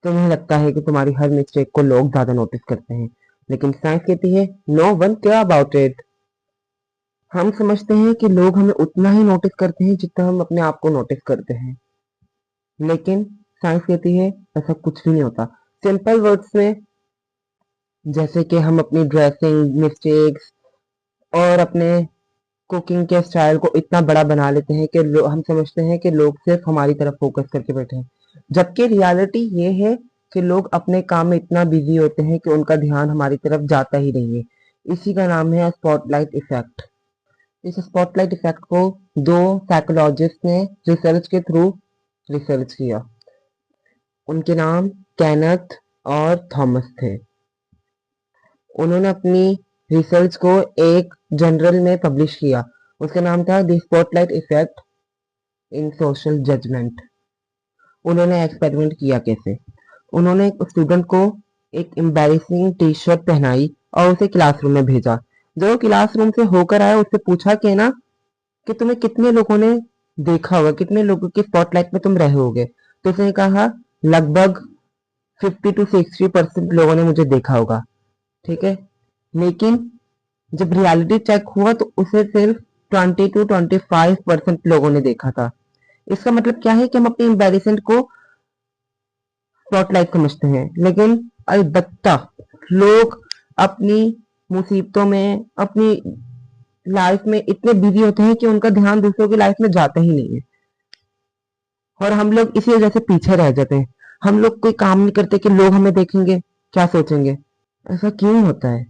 तुम्हें लगता है कि तुम्हारी हर मिस्टेक को लोग ज्यादा नोटिस करते हैं, लेकिन साइंस कहती है no one care about it. हम समझते हैं कि लोग हमें उतना ही नोटिस करते हैं जितना हम अपने आप को नोटिस करते हैं, लेकिन साइंस कहती है ऐसा कुछ भी नहीं होता। सिंपल वर्ड्स में, जैसे कि हम अपनी ड्रेसिंग मिस्टेक्स और अपने कुकिंग के स्टाइल को इतना बड़ा बना लेते हैं कि हम समझते हैं कि लोग सिर्फ हमारी तरफ फोकस करके बैठे हैं, जबकि रियलिटी ये है कि लोग अपने काम में इतना बिजी होते हैं कि उनका ध्यान हमारी तरफ जाता ही नहीं है। इसी का नाम है स्पॉटलाइट इफेक्ट। इस स्पॉटलाइट इफेक्ट को दो साइकोलॉजिस्ट ने रिसर्च के थ्रू रिसर्च किया। उनके नाम केनेथ और थॉमस थे। उन्होंने अपनी रिसर्च को एक जर्नल में पब्लिश किया। उसका नाम था the spotlight effect in social judgment. उन्होंने एक्सपेरिमेंट किया कैसे। उन्होंने एक स्टूडेंट को एक एम्बैरेसिंग टी शर्ट पहनाई और उसे क्लासरूम में भेजा। जब वो क्लासरूम से होकर आया, उससे पूछा कि ना कि तुम्हें कितने लोगों ने देखा होगा, कितने लोगों की स्पॉटलाइट में तुम रहे होगे। तो उसने कहा लगभग 50 to 60% लोगों ने मुझे देखा होगा। ठीक है, लेकिन जब रियलिटी चेक हुआ तो उसे सिर्फ 20 to 25% लोगों ने देखा था। इसका मतलब क्या है कि हम अपनी एम्बेरसमेंट को स्पॉटलाइट समझते हैं, लेकिन अलबत्ता लोग अपनी मुसीबतों में, अपनी लाइफ में इतने बिजी होते हैं कि उनका ध्यान दूसरों की लाइफ में जाता ही नहीं है, और हम लोग इसी वजह से पीछे रह जाते हैं। हम लोग कोई काम नहीं करते कि लोग हमें देखेंगे, क्या सोचेंगे। ऐसा क्यों होता है?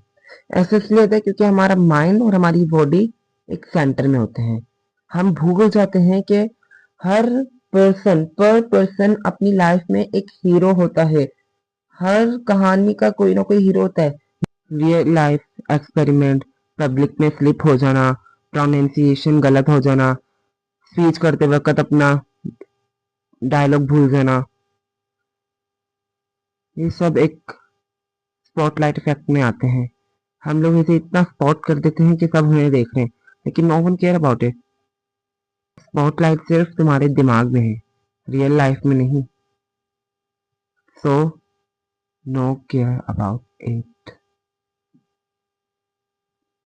ऐसा इसलिए होता है क्योंकि हमारा माइंड और हमारी बॉडी एक सेंटर में होते हैं। हम भूल जाते हैं कि हर पर्सन अपनी लाइफ में एक हीरो होता है। हर कहानी का कोई ना कोई हीरो होता है। रियल लाइफ एक्सपेरिमेंट, पब्लिक में स्लिप हो जाना, प्रोनाउंसिएशन गलत हो जाना, स्पीच करते वक्त अपना डायलॉग भूल जाना, ये सब एक स्पॉटलाइट इफेक्ट में आते हैं। हम लोग इसे इतना स्पॉट कर देते हैं कि सब हमें देख रहे हैं, लेकिन no one care about it. Spotlight सिर्फ तुम्हारे दिमाग में है, रियल लाइफ में नहीं। So no care about it.